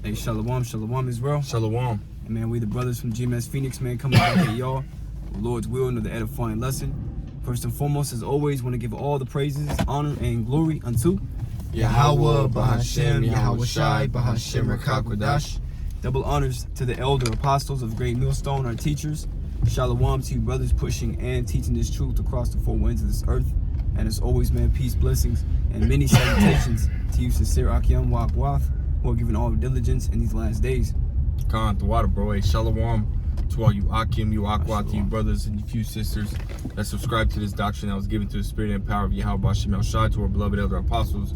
Hey, Shalom, Shalom Israel. Shalom. And man, we the brothers from GMS Phoenix, man, coming back at y'all. Lord's will, another edifying lesson. First and foremost, as always, want to give all the praises, honor, and glory unto Yahweh, Bahashem, Yahweh Shai, Bahashem, Rakakwadash. Double honors to the elder apostles of Great Millstone, our teachers. Shalom to you brothers pushing and teaching this truth across the four winds of this earth. And as always, man, peace, blessings, and many salutations to you sincere Akim Wakwath, who are giving all diligence in these last days. Khan, the water, bro. Hey, shalom to all you Akim, you Akwa, to you brothers and you few sisters that subscribe to this doctrine that was given to the spirit and power of Yahweh Bashem El Shai, to our beloved elder apostles,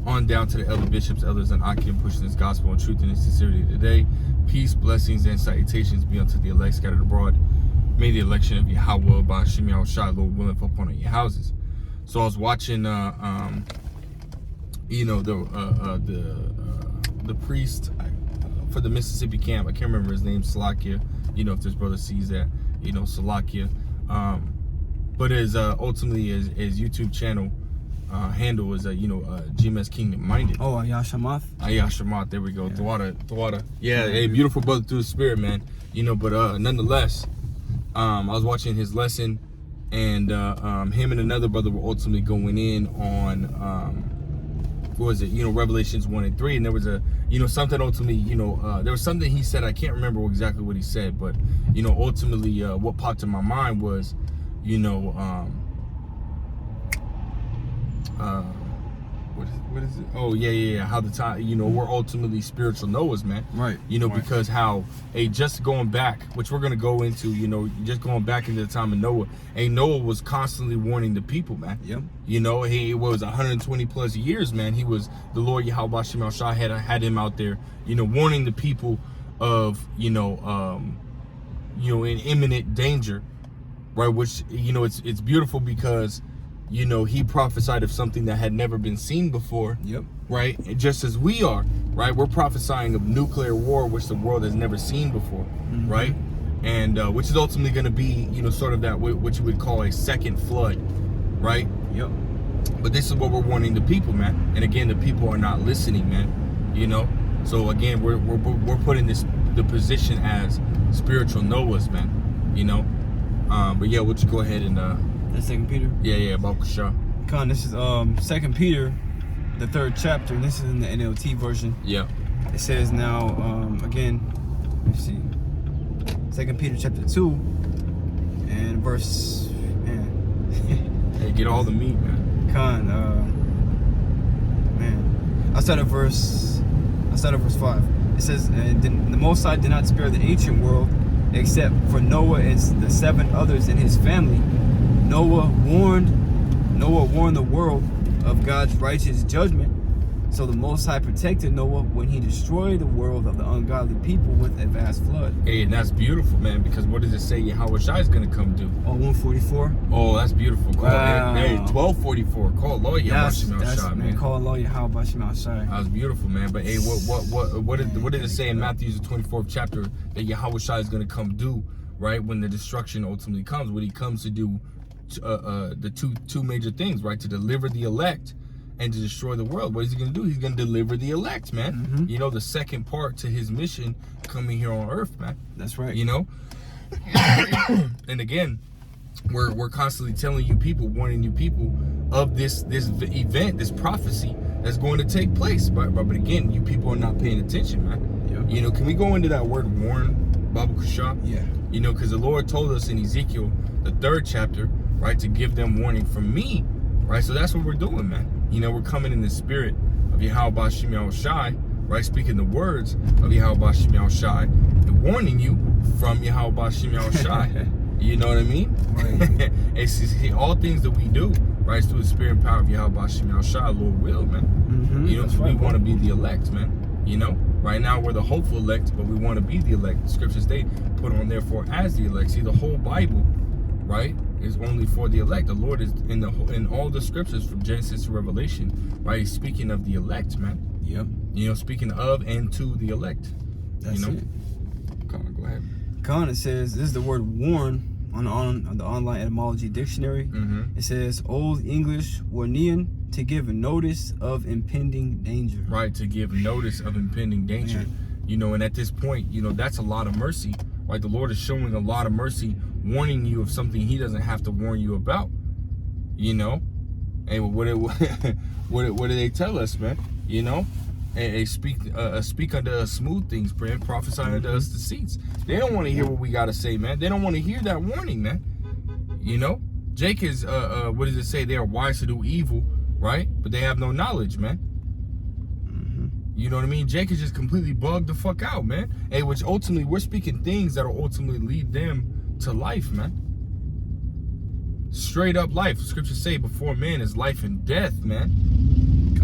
on down to the elder bishops, elders, and Akim pushing this gospel and truth and in sincerity today. Peace, blessings, and salutations be unto the elect scattered abroad. May the election of Yahweh Bashem El Shai, Lord willing, fall upon your houses. So I was watching, the priest for the Mississippi camp. I can't remember his name, Salakia. If this brother sees that, Salakia. But his ultimately his YouTube channel handle is GMS Kingdom Minded. Oh, Ayashamath. Ayashamath. There we go. Thwada. Yeah, hey, beautiful brother through the spirit, man. But nonetheless, I was watching his lesson. And him and another brother were ultimately going in on Revelations 1 and 3, and there was something ultimately, there was something he said. I can't remember exactly what he said, but ultimately what popped in my mind was what is it? Oh yeah. How the time, we're ultimately spiritual Noahs, man. Right. Right. Because how, just going back, which we're gonna go into, just going back into the time of Noah. Noah was constantly warning the people, man. Yep. He was 120 plus years, man. He was the Lord Yahweh Bashem El Shai had him out there, warning the people of, in imminent danger, right? Which it's beautiful because. He prophesied of something that had never been seen before. Yep. Right? And just as we are, right? We're prophesying of nuclear war, which the world has never seen before, mm-hmm. right? And which is ultimately going to be, sort of that what you would call a second flood, right? Yep. But this is what we're warning the people, man. And again, the people are not listening, man. So again, we're putting the position as spiritual Noahs, man. But yeah, we'll just go ahead and That's 2 Peter. Yeah, Baruch Shah. Con, this is 2 Peter, the 3rd chapter, and this is in the NLT version. Yeah. It says now, again, let's see, 2 Peter chapter 2, and verse, man. Hey, get all the meat, man. Con, I'll start at verse 5. It says, and the Most High did not spare the ancient world, except for Noah and the 7 others in his family. Noah warned the world of God's righteous judgment. So the Most High protected Noah when he destroyed the world of the ungodly people with a vast flood. Hey, and that's beautiful, man, because what does it say Yahweh Shai is going to come do? Oh, 144? Oh, that's beautiful. Wow. Hey, 1244. Call Lord Yahweh Shai, man. Call Lord Yahweh Shai. That was beautiful, man. But hey, what did it say in Matthew's 24th chapter that Yahweh Shai is going to come do, right? When the destruction ultimately comes, what he comes to do, the two major things, right? To deliver the elect and to destroy the world. What is he going to do? He's going to deliver the elect, man. Mm-hmm. The second part to his mission coming here on earth, man. That's right. And again, we're constantly telling you people, warning you people of this event, this prophecy that's going to take place. But again, you people are not paying attention, man. Yep. Can we go into that word warn, Babu Kusha? Yeah. Because the Lord told us in Ezekiel, the 3rd chapter, right, to give them warning from me, right? So that's what we're doing, man. We're coming in the spirit of Yahweh Bashem El Shai, right? Speaking the words of Yahweh Bashem El Shai and warning you from Yahweh Bashem El Shai. You know what I mean? Right. It's all things that we do, right? It's through the spirit and power of Yahweh Bashem El Shai, Lord will, man. Mm-hmm. So we want to be the elect, man. Right now we're the hopeful elect, but we want to be the elect. The scriptures they put on therefore as the elect. See, the whole Bible, right, is only for the elect. The Lord is in all the scriptures from Genesis to Revelation, right? He's speaking of the elect, man. Yep. Speaking of and to the elect. That's it. Come on, go ahead. Con, it says, this is the word warn on the online etymology dictionary. Mm-hmm. It says Old English warnian, to give notice of impending danger. Right, to give notice of impending danger. You know, and at this point, you know, that's a lot of mercy, right? The Lord is showing a lot of mercy, warning you of something he doesn't have to warn you about, you know? And what do they tell us, man? You know? And speak unto us smooth things, man. Prophesy unto us deceits. They don't want to hear what we got to say, man. They don't want to hear that warning, man. You know? Jake is, what does it say? They are wise to do evil, right? But they have no knowledge, man. You know what I mean? Jake is just completely bugged the fuck out, man. Hey, which ultimately, we're speaking things that will ultimately lead them to life, man. Straight up life. Scriptures say before man is life and death, man.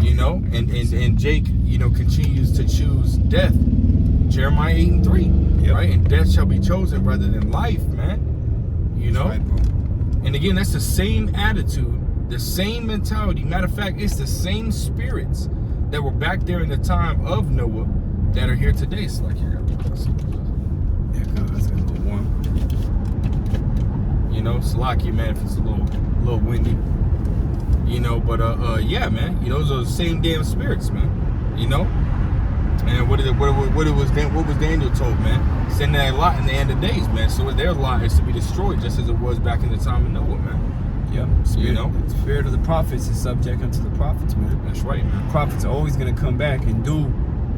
You know? And Jake, you know, continues to choose death. Jeremiah 8:3, right? And death shall be chosen rather than life, man. You know? Right, bro. And again, that's the same attitude, the same mentality. Matter of fact, it's the same spirits that were back there in the time of Noah that are here today. It's like, here, That's a little warm. you know, Salakia, man, if it's a little windy, you know, but yeah, man, you know, those are the same damn spirits, man, you know. And what was Daniel told, man? Send that lot in the end of days, man. So their lot is to be destroyed, just as it was back in the time of Noah, man. Yep. You know, the spirit of the prophets is subject unto the prophets, man. That's right, man. The prophets are always going to come back and do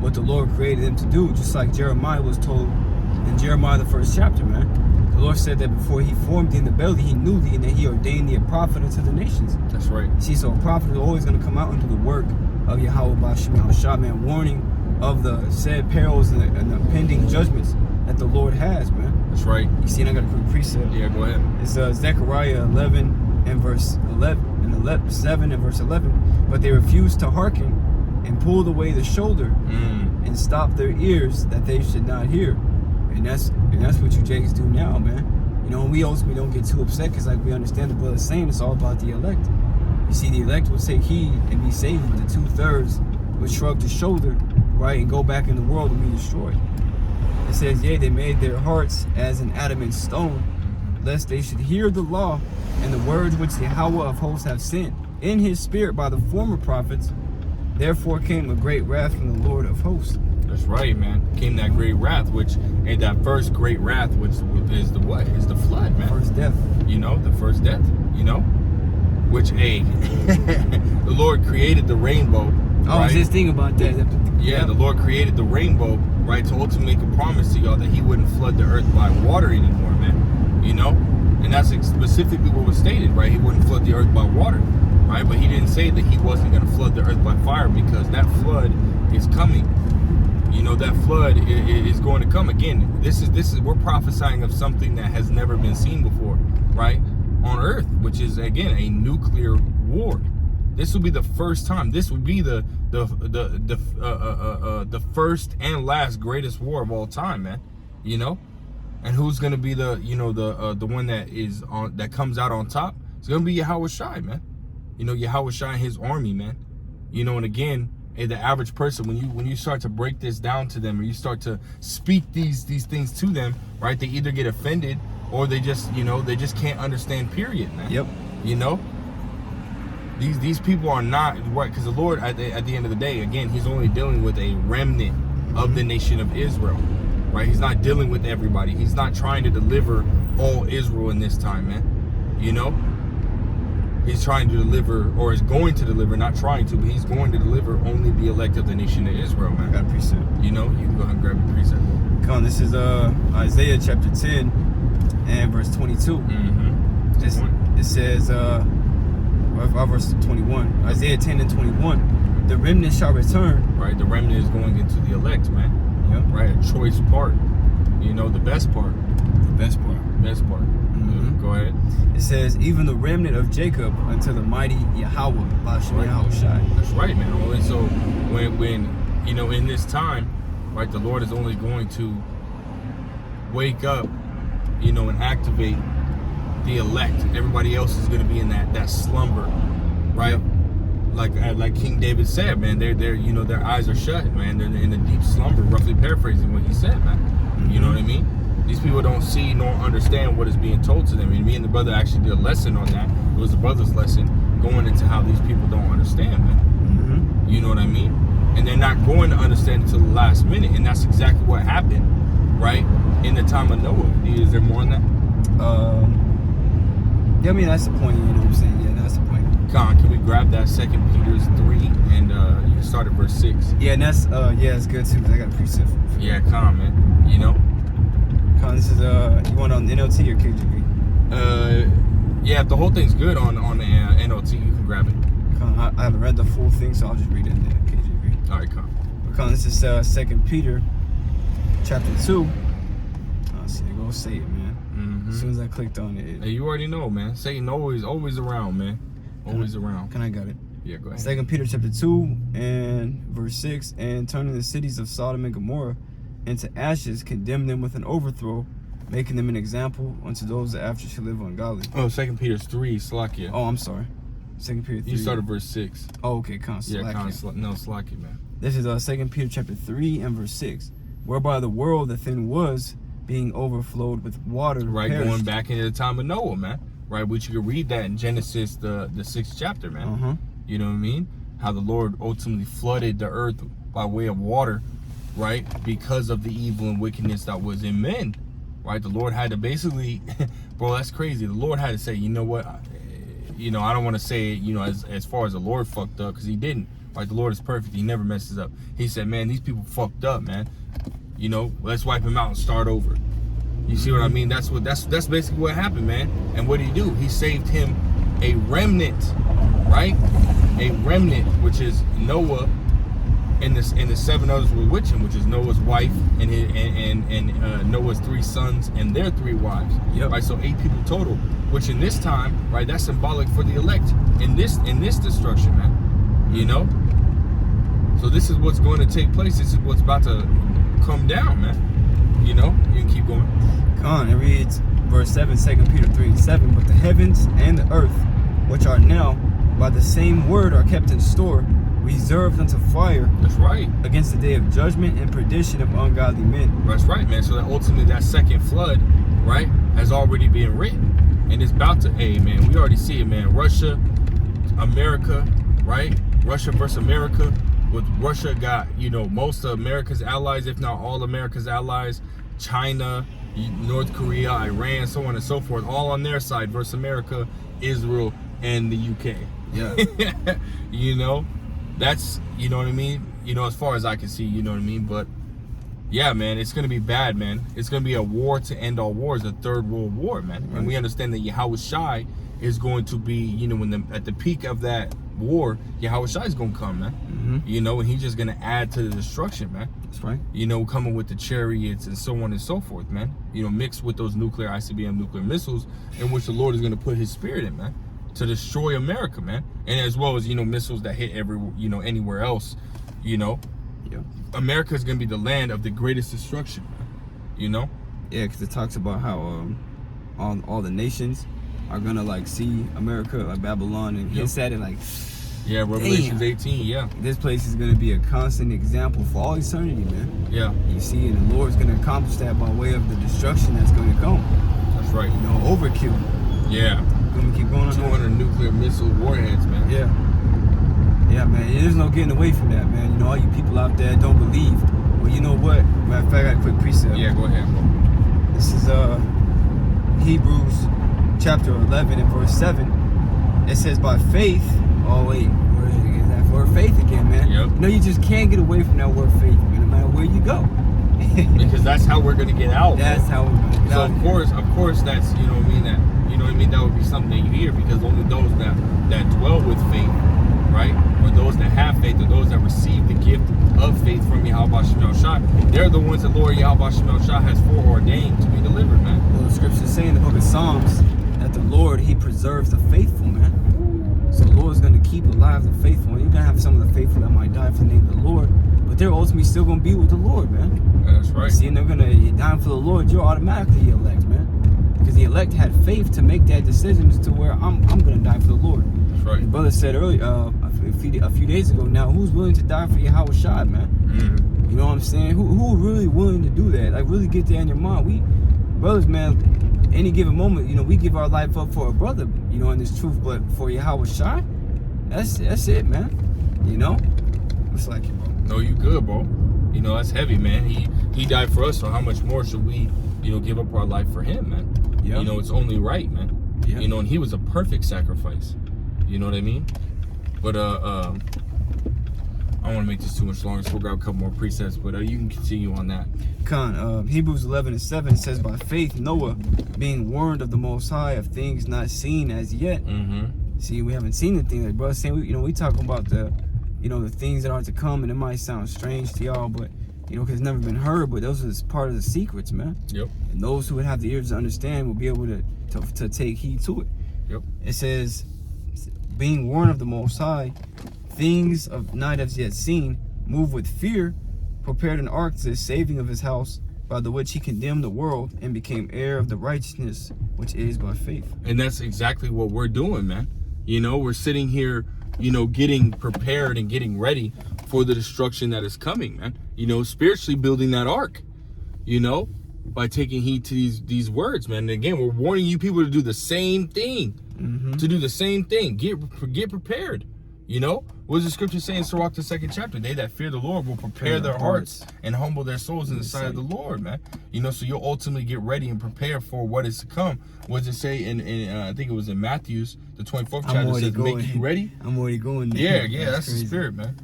what the Lord created them to do, just like Jeremiah was told in Jeremiah the 1st chapter, man. The Lord said that before he formed thee in the belly, he knew thee, and that he ordained thee a prophet unto the nations. That's right. See, so a prophet is always going to come out and do the work of Yahweh Bashim Al-Shah, man, warning of the said perils and the pending judgments that the Lord has, man. That's right. You see, and I got a quick precept. Yeah, go ahead. It's Zechariah 11 and verse 7 and verse 11. But they refused to hearken and pulled away the shoulder and stopped their ears that they should not hear. And that's what you Jakes do now, man. You know, we ultimately don't get too upset because, like, we understand the brother saying it's all about the elect. You see, the elect will take heed and be saved, but the 2/3 will shrug the shoulder, right, and go back in the world and be destroyed. It says, yea, they made their hearts as an adamant stone, lest they should hear the law and the words which the Yahweh of hosts have sent in his spirit by the former prophets. Therefore came a great wrath from the Lord of hosts. That's right, man. Came that great wrath, which ain't that first great wrath, which is the what? Is the flood, man. First death. You know, the first death, you know? Which, hey, the Lord created the rainbow. I was just thinking about that. Yeah, the Lord created the rainbow, right, to ultimately make a promise to y'all that he wouldn't flood the earth by water anymore, man. You know? And that's specifically what was stated, right? He wouldn't flood the earth by water, right? But he didn't say that he wasn't going to flood the earth by fire, because that flood is coming. You know, that flood is going to come again. This is we're prophesying of something that has never been seen before, right? On earth, which is, again, a nuclear war. This will be the first time. This will be the first and last greatest war of all time, man. You know, and who's gonna be the one that is on, that comes out on top? It's gonna be Yahweh Shai, man. You know, Yahweh Shai and his army, man. You know, and again, hey, the average person, when you start to break this down to them, or you start to speak these things to them, right? They either get offended or they just, you know, they just can't understand. Period, man. Yep. You know. These people are not right, because the Lord at the end of the day, again, he's only dealing with a remnant of the nation of Israel, right? He's not dealing with everybody. He's not trying to deliver all Israel in this time, man. You know, he's trying to deliver, or is going to deliver, not trying to, but he's going to deliver only the elect of the nation of Israel, man. Got a precept. You know, you can go ahead and grab your precept. Come on, this is Isaiah chapter 10 and verse 22. It says verse 21, Isaiah 10 and 21, the remnant shall return. Right, the remnant is going into the elect, man. Yep. Right, a choice part. You know, the best part. The best part. Best part. Go ahead. It says, even the remnant of Jacob unto the mighty Yahweh, Bashim Yahweh Shai. That's right, man. Well, and so when you know, in this time, right, the Lord is only going to wake up, you know, and activate the elect. Everybody else is going to be in that slumber, right? Yep. Like King David said, man, they're you know, their eyes are shut, man. They're in a deep slumber, roughly paraphrasing what he said, man. You know what I mean? These people don't see nor understand what is being told to them. And me and the brother actually did a lesson on that. It was the brother's lesson, going into how these people don't understand, man. You know what I mean? And they're not going to understand it till the last minute, and that's exactly what happened, right? In the time of Noah. Is there more on that? Yeah, I mean that's the point. You know what I'm saying? Yeah, that's the point. Con, can we grab that 2 Peter 3 and you can start at verse 6? Yeah, and that's it's good too. 'Cause I got a precept. Yeah, con, man. You know. Con, this is you want it on NLT or KJV? Yeah, if the whole thing's good on the NLT, you can grab it. Con, I haven't read the full thing, so I'll just read it in the KJV. All right, con. Con, this is 2 Peter, chapter 2. I'll see. Go say it, man. As soon as I clicked on it. Hey, you already know, man. Satan always around, man. Always around. Can I got it? Yeah, go ahead. 2 Peter chapter 2 and verse 6, and turning the cities of Sodom and Gomorrah into ashes, condemn them with an overthrow, making them an example unto those that after shall live ungodly. Oh, 2 Peter 3, Slakia. Oh, I'm sorry. 2 Peter 3. You started verse 6. Oh, okay, con. Yeah, con. Slakia. No, Slakia, man. This is 2 Peter chapter 3 and verse 6, whereby the world that then was, being overflowed with water, Right, perished. going back into the time of Noah, man. Right, which you can read that in Genesis, the 6th chapter, man. You know what I mean? How the Lord ultimately flooded the earth by way of water, right? Because of the evil and wickedness that was in men, right? The Lord had to basically, bro, that's crazy. The Lord had to say, you know what? You know, I don't want to say, you know, as far as the Lord fucked up, because he didn't. Right, the Lord is perfect. He never messes up. He said, man, these people fucked up, man. You know, let's wipe him out and start over. You see what I mean? That's basically what happened, man. And what did he do? He saved him a remnant, right? A remnant, which is Noah and the 7 others were with him, which is Noah's wife and his, and Noah's 3 sons and their 3 wives. Yep. Right, so 8 people total. Which in this time, right, that's symbolic for the elect in this destruction, man. You know. So this is what's going to take place. This is what's about to come down, man. You know, you can keep going. Con, it reads verse 7, 2 Peter 3 and 7, but the heavens and the earth, which are now by the same word are kept in store, reserved unto fire. That's right. Against the day of judgment and perdition of ungodly men. That's right, man. So that ultimately that second flood, right, has already been written. And it's about to, hey, man, we already see it, man. Russia, America, right? Russia versus America. With Russia got, you know, most of America's allies, if not all America's allies, China, North Korea, Iran, so on and so forth, all on their side versus America, Israel, and the UK. Yeah. You know, that's, you know what I mean? You know, as far as I can see, you know what I mean? But yeah, man, it's going to be bad, man. It's going to be a war to end all wars, a third world war, man. Right. And we understand that Yahweh Shai is going to be, you know, at the peak of that war, Yahweh Shai is going to come, man. You know, and he's just going to add to the destruction, man. That's right. You know, coming with the chariots and so on and so forth, man. You know, mixed with those nuclear ICBM nuclear missiles in which the Lord is going to put his spirit in, man, to destroy America, man. And as well as, you know, missiles that hit anywhere else, you know. Yeah. America is going to be the land of the greatest destruction, you know. Yeah, because it talks about how all the nations are going to, like, see America, like Babylon, and hints at it, like... Yeah, Revelations 18, yeah. This place is going to be a constant example for all eternity, man. Yeah. You see, and the Lord's going to accomplish that by way of the destruction that's going to come. That's right. You know, overkill. Yeah. Going to keep going on. 200 nuclear missile warheads, man. Yeah. Yeah, man. There's no getting away from that, man. You know, all you people out there don't believe. Well, you know what? Matter of fact, I got a quick precept. Yeah, go ahead, bro. This is Hebrews chapter 11 and verse 7. It says, by faith... Oh, wait. Where is that word faith again, man? Yep. You know, you just can't get away from that word faith, man, no matter where you go. Because that's how we're going to get out. That's how we're going to get out. So, of course, that's, you know what I mean, that would be something that you hear, because only those that dwell with faith, right, or those that have faith, or those that receive the gift of faith from Yahweh Shemel Shai, they're the ones that Lord Yahweh Shemel Shai has foreordained to be delivered, man. Well, the scriptures say in the book of Psalms that the Lord, he preserves the faithful, man. So the Lord's going to keep alive the faithful. You're going to have some of the faithful that might die for the name of the Lord, but they're ultimately still going to be with the Lord, man. That's right. See, and they're going to die for the Lord. You're automatically elect, man, because the elect had faith to make that decision to where I'm going to die for the Lord. That's right. Your brother said earlier, a few days ago. Now, who's willing to die for Yahweh Shai, man? Mm-hmm. You know what I'm saying? Who really willing to do that? Like, really get that in your mind. We brothers, man. Any given moment, you know, we give our life up for a brother, you know, in this truth, but for Yahweh Shai, that's it, man. You know? It's like, bro. No, you good, bro. You know, that's heavy, man. He died for us, so how much more should we, you know, give up our life for him, man? Yeah. You know, it's only right, man. Yeah. You know, and he was a perfect sacrifice. You know what I mean? But I don't want to make this too much longer, so we'll grab a couple more precepts, but you can continue on that. Hebrews 11:7 says, by faith Noah, being warned of the Most High of things not seen as yet. See, we haven't seen the thing, like bro saying, we talking about the, the things that are to come, and it might sound strange to y'all, but because it's never been heard, but those are part of the secrets, man. Yep. And those who would have the ears to understand will be able to take heed to it. Yep. It says, being warned of the Most High, things of not as yet seen, moved with fear, prepared an ark to the saving of his house, by the which he condemned the world and became heir of the righteousness which is by faith. And that's exactly what we're doing, man. We're sitting here, getting prepared and getting ready for the destruction that is coming, man. Spiritually building that ark, by taking heed to these words, man. And again, we're warning you people to do the same thing. To do the same thing. Get prepared. What does the scripture say in Sirach, the 2nd chapter? They that fear the Lord will prepare their hearts and humble their souls in the sight of the Lord, man. So you'll ultimately get ready and prepare for what is to come. What does it say in I think it was in Matthew's, the 24th chapter, it says, make you ready? I'm already going there. Yeah, that's the spirit, man.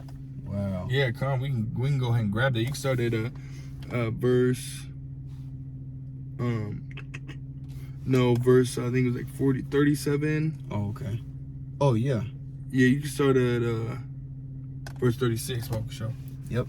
Wow. Yeah, come on, we can go ahead and grab that. You can start at verse, I think it was like 37. Oh, okay. Oh, yeah. Yeah, you can start at verse 36, Walker Show. Yep.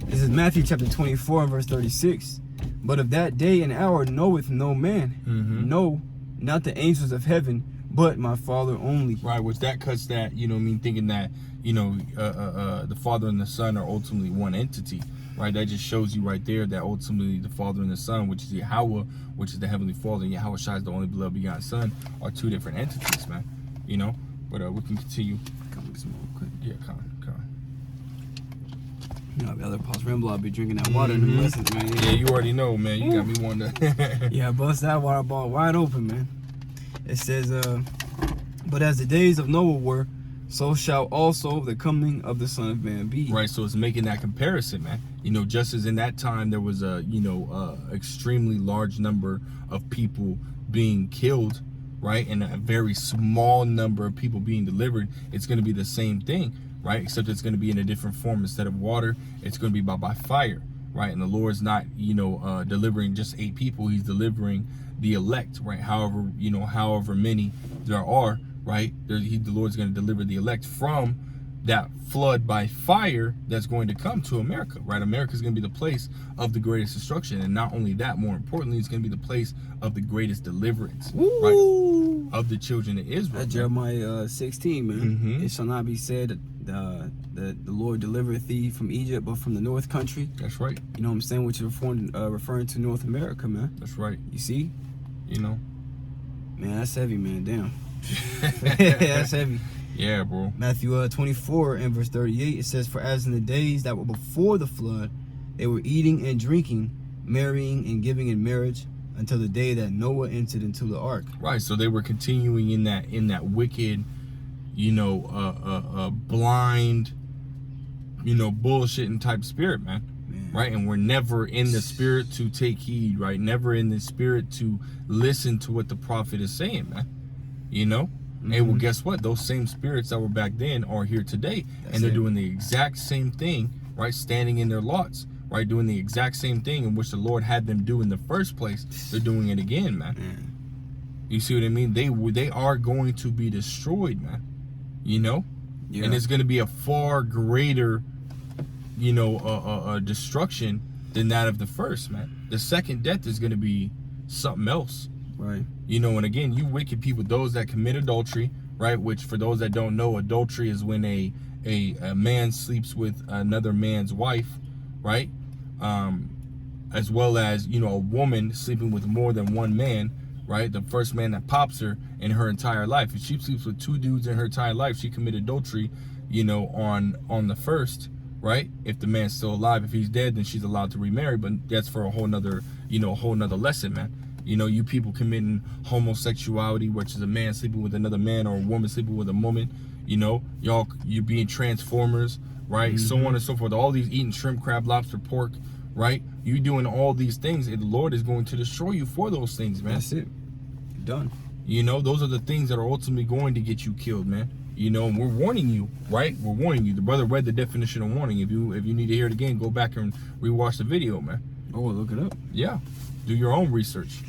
This is Matthew chapter 24 and verse 36. But of that day and hour knoweth no man, no, not the angels of heaven, but my Father only. Right, which that cuts that, thinking that, the Father and the Son are ultimately one entity. Right, that just shows you right there that ultimately the Father and the Son, which is Yahweh, which is the Heavenly Father, and Yahweh Shai is the only beloved begotten Son, are two different entities, man. But we can continue. Come on, some more quick. Yeah, come on. The other Pulse Ramble, I'll be drinking that water in the lessons, man. Yeah, you already know, man. You got me wanting to. Yeah, bust that water ball wide open, man. It says, but as the days of Noah were, so shall also the coming of the Son of Man be. Right, so it's making that comparison, man. Just as in that time there was a, extremely large number of people being killed, right, and a very small number of people being delivered, it's going to be the same thing, right, except it's going to be in a different form. Instead of water, it's going to be by fire, right? And the Lord's not, delivering just 8 people. He's delivering the elect, right? However many there are, right? The Lord's going to deliver the elect from that flood by fire that's going to come to America, right? America is going to be the place of the greatest destruction, and not only that, more importantly, it's going to be the place of the greatest deliverance, right, of the children of Israel. That's Jeremiah 16, man. It shall not be said that the Lord delivereth thee from Egypt, but from the north country. That's right. You know what I'm saying? Which is referring to North America, man. That's right. You see? Man, that's heavy, man. Damn. That's heavy. Yeah, bro. Matthew 24 and verse 38, it says, for as in the days that were before the flood, they were eating and drinking, marrying and giving in marriage, until the day that Noah entered into the ark. Right, so they were continuing in that wicked, blind, bullshitting type spirit, man. Right, and we're never in the spirit to take heed, right? Never in the spirit to listen to what the prophet is saying, man. And well, guess what? Those same spirits that were back then are here today. And they're doing the exact same thing, right? Standing in their lots, right? Doing the exact same thing in which the Lord had them do in the first place. They're doing it again, man. You see what I mean? They are going to be destroyed, man. Yeah. And it's going to be a far greater, destruction than that of the first, man. The second death is going to be something else. Right. And again, you wicked people, those that commit adultery, right? Which, for those that don't know, adultery is when a man sleeps with another man's wife, right? As well as, a woman sleeping with more than one man, right? The first man that pops her in her entire life. If she sleeps with 2 dudes in her entire life, she committed adultery, on the first, right? If the man's still alive. If he's dead, then she's allowed to remarry, but that's for a whole nother, lesson, man. You people committing homosexuality, which is a man sleeping with another man or a woman sleeping with a woman, you being transformers, right? So on and so forth. All these eating shrimp, crab, lobster, pork, right? You doing all these things, and the Lord is going to destroy you for those things, man. That's it. Done. You know, those are the things that are ultimately going to get you killed, man. You know, and we're warning you, right? We're warning you. The brother read the definition of warning. If you need to hear it again, go back and rewatch the video, man. Oh, look it up. Yeah. Do your own research.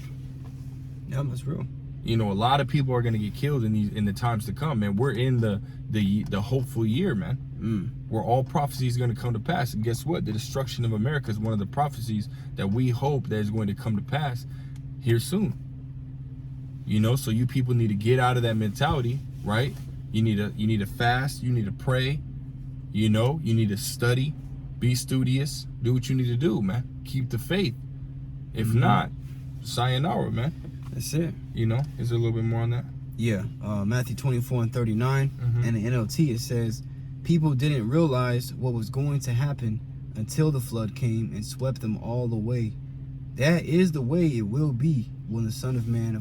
Yeah, that's real. You know, a lot of people are gonna get killed in the times to come, man. We're in the hopeful year, man. Where all prophecies are gonna come to pass. And guess what? The destruction of America is one of the prophecies that we hope that is going to come to pass here soon. You know, so you people need to get out of that mentality, right? You need to fast, you need to pray, you know, you need to study, be studious, do what you need to do, man. Keep the faith. If not, sayonara, man. That's it. You know, is there a little bit more on that? Yeah, Matthew 24:39, and the NLT, it says, people didn't realize what was going to happen until the flood came and swept them all away. That is the way it will be when the Son of Man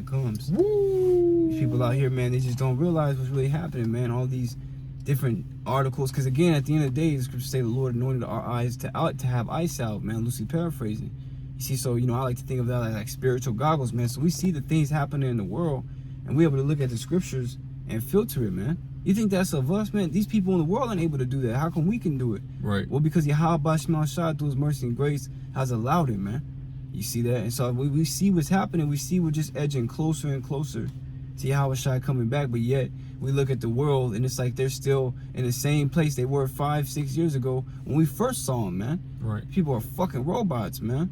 comes. Woo! People out here, man, they just don't realize what's really happening, man. All these different articles, because again, at the end of the day, the scriptures say the Lord anointed our eyes to have eye salve, man. Loosely paraphrasing. You see, so, you know, I like to think of that like spiritual goggles, man. So we see the things happening in the world, and we're able to look at the scriptures and filter it, man. You think that's of us, man? These people in the world aren't able to do that. How come we can do it? Right. Well, because Yahweh Shema Shah, through his mercy and grace, has allowed it, man. You see that? And so we see what's happening. We see we're just edging closer and closer to Yahweh Shai coming back, but yet we look at the world and it's like they're still in the same place they were 5-6 years ago when we first saw them, man. Right. People are fucking robots, man.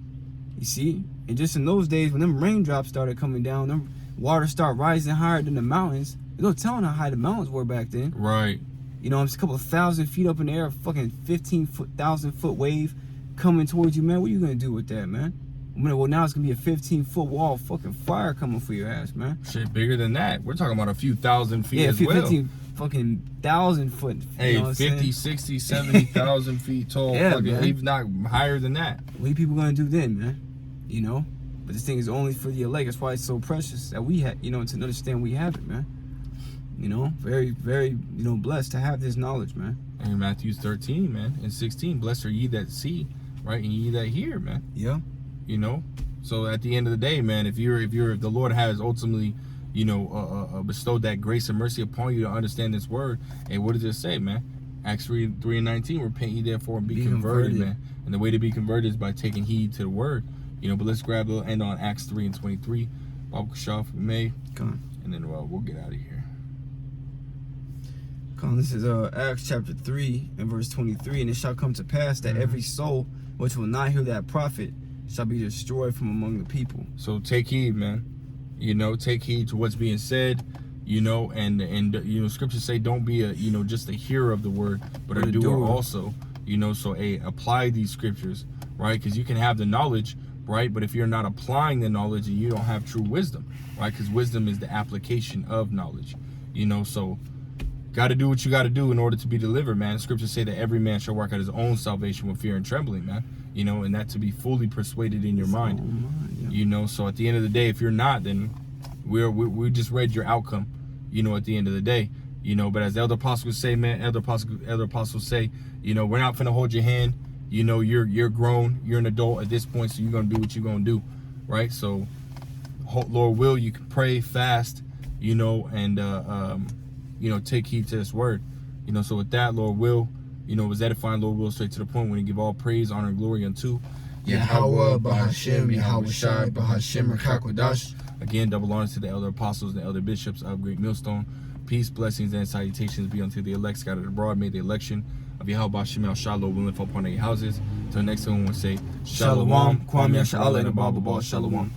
You see? And just in those days when them raindrops started coming down, them water start rising higher than the mountains. There's no telling how high the mountains were back then. Right. You know, it's a couple of 1,000 feet up in the air, a fucking 1,000-foot wave coming towards you, man. What are you gonna do with that, man? Well, now it's gonna be a 15-foot wall of fucking fire coming for your ass, man. Shit, bigger than that. We're talking about a few thousand feet as well. 15 fucking 1,000 foot. Hey, you know 50, 60, 70,000 feet tall. Yeah, fucking, man. even not higher than that. What are people gonna do then, man? You know? But this thing is only for the elect. That's why it's so precious that we have, you know, to understand we have it, man. You know, very, very, you know, blessed to have this knowledge, man. And Matthew 13, man, and 16, blessed are ye that see, right, and ye that hear, man. Yeah. You know, so at the end of the day, man, if the Lord has ultimately, you know, bestowed that grace and mercy upon you to understand this word, and what does it say, man? Acts 3:19, repent ye therefore and be converted, man. And the way to be converted is by taking heed to the word, you know. But let's grab the end on Acts 3:23. Bible Kashaf, if we may, Come on. and then we'll get out of here. Come on, this is Acts chapter 3 and verse 23, and it shall come to pass that every soul which will not hear that prophet shall be destroyed from among the people. So take heed, man. You know, take heed to what's being said. You know, and you know, scriptures say don't be a, you know, just a hearer of the word, but a doer also. You know, so apply these scriptures, right? Because you can have the knowledge, right? But if you're not applying the knowledge, and you don't have true wisdom, right? Because wisdom is the application of knowledge. You know, so got to do what you got to do in order to be delivered, man. Scriptures say that every man shall work out his own salvation with fear and trembling, man. You know, and that to be fully persuaded in your mind. Yeah. You know, so at the end of the day, if you're not, then we just read your outcome, you know, at the end of the day, you know. But as the elder apostles say, man, elder apostles say, you know, we're not finna hold your hand. You know, you're grown, you're an adult at this point, so you're gonna do what you're gonna do, right? So, Lord will, you can pray, fast, you know, and you know, take heed to this word, you know. So with that, Lord will, you know, was edifying. Lord will, straight to the point, when you give all praise, honor, and glory unto Yahweh, Bahashem, Yahweh Shai, Bahashem, Rakakwadash. Again, double honors to the elder apostles and the elder bishops of Great Millstone. Peace, blessings, and salutations be unto the elect scattered abroad. May the election of Yahweh Shemel Shalom will live upon their houses. Till next time, we want to say Shalom, Kwame Shalom, and Abba Shalom.